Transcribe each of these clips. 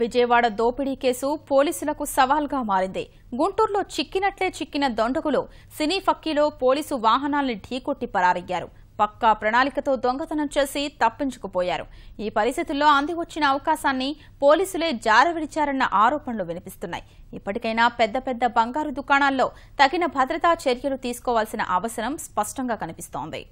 విజయవాడ దోపిడీ కేసు పోలీసులకు సవాల్గా మారింది. గుంటూరులో చిక్కినట్లే చిక్కిన దొండగులు సినీ ఫక్కీలో పోలీసు వాహనాల్ని ఢీకొట్టి పరారయ్యారు. పక్కా ప్రణాళికతో దొంగతనం చేసి తప్పించుకుపోయారు. ఈ పరిస్థితుల్లో అందివచ్చిన అవకాశాన్ని పోలీసులే జారవిడిచారన్న ఆరోపణలు వినిపిస్తున్నాయి. ఇప్పటికైనా పెద్ద పెద్ద బంగారు దుకాణాల్లో తగిన భద్రతా చర్యలు తీసుకోవాల్సిన అవసరం స్పష్టంగా కనిపిస్తోంది.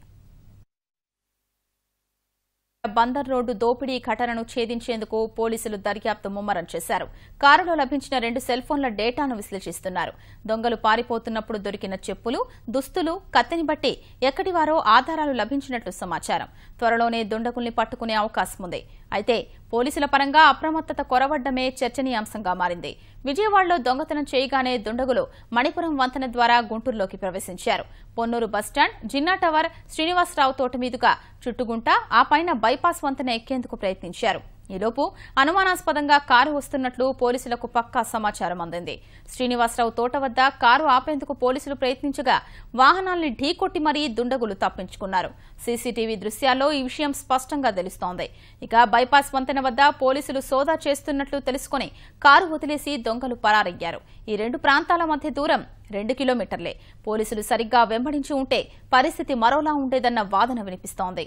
బందర్ రోడ్డు దోపిడీ ఘటనను ఛేదించేందుకు పోలీసులు దర్యాప్తు ముమ్మరం చేశారు. కారులో లభించిన 2 సెల్ ఫోన్ల డేటాను విశ్లేషిస్తున్నారు. దొంగలు పారిపోతున్నప్పుడు దొరికిన చెప్పులు, దుస్తులు, కత్తిని బట్టి ఎక్కడివారో ఆధారాలు లభించినట్లు సమాచారం. త్వరలోనే దుండగుల్ని పట్టుకునే అవకాశం ఉంది. అయితే పోలీసుల పరంగా అప్రమత్తత కొరవడ్డమే చర్చనీయాంశంగా మారింది. విజయవాడలో దొంగతనం చేయగానే దుండగులు మణిపురం వంతెన ద్వారా గుంటూరులోకి ప్రవేశించారు. పొన్నూరు బస్టాండ్, జిన్నా టవర్, శ్రీనివాసరావు తోట మీదుగా చుట్టుగుంట, ఆ పైన బైపాస్ వంతెన ఎక్కేందుకు ప్రయత్నించారు. ఈలోపు అనుమానాస్పదంగా కారు వస్తున్నట్లు పోలీసులకు పక్కా సమాచారం అందింది. శ్రీనివాసరావు తోట వద్ద కారు ఆపేందుకు పోలీసులు ప్రయత్నించగా వాహనాల్ని ఢీకొట్టి మరీ దుండగులు తప్పించుకున్నారు. సీసీటీవీ దృశ్యాల్లో ఈ విషయం స్పష్టంగా తెలుస్తోంది. ఇక బైపాస్ వంతెన వద్ద పోలీసులు సోదా చేస్తున్నట్లు తెలుసుకుని కారు వదిలేసి దొంగలు పరారయ్యారు. ఈ 2 ప్రాంతాల మధ్య దూరం 2 కిలోమీటర్లే. పోలీసులు సరిగ్గా వెంబడించి ఉంటే పరిస్థితి మరోలా ఉండేదన్న వాదన వినిపిస్తోంది.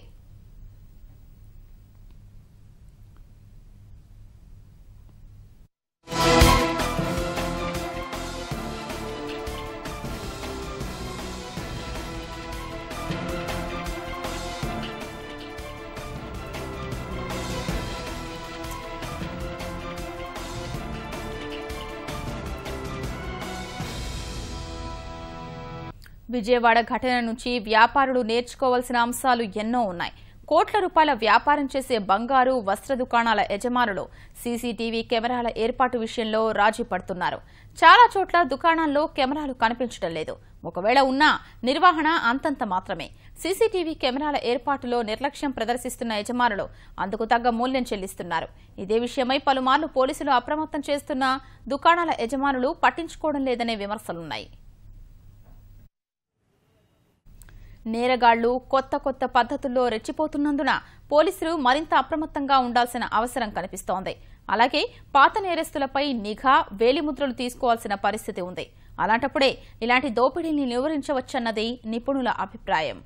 విజయవాడ ఘటన నుంచి వ్యాపారులు నేర్చుకోవాల్సిన అంశాలు ఎన్నో ఉన్నాయి. కోట్ల రూపాయల వ్యాపారం చేసే బంగారు, వస్త్ర దుకాణాల యజమానులు సీసీటీవీ కెమెరాల ఏర్పాటు విషయంలో రాజీ పడుతున్నారు. చాలా చోట్ల దుకాణాల్లో కెమెరాలు కనిపించడం లేదు. ఒకవేళ ఉన్నా నిర్వహణ అంతంత మాత్రమే. సీసీటీవీ కెమెరాల ఏర్పాటులో నిర్లక్ష్యం ప్రదర్శిస్తున్న యజమానులు అందుకు తగ్గ మూల్యం చెల్లిస్తున్నారు. ఇదే విషయమై పలుమార్లు పోలీసులు అప్రమత్తం చేస్తున్న దుకాణాల యజమానులు పట్టించుకోవడం లేదనే విమర్శలున్నాయి. నేరగాళ్లు కొత్త పద్ధతుల్లో రెచ్చిపోతున్నందున పోలీసులు మరింత అప్రమత్తంగా ఉండాల్సిన అవసరం కనిపిస్తోంది. అలాగే పాత నేరస్తులపై నిఘా, వేలిముద్రలు తీసుకోవాల్సిన పరిస్థితి ఉంది. అలాంటప్పుడే ఇలాంటి దోపిడీని నివారించవచ్చన్నది నిపుణుల అభిప్రాయం.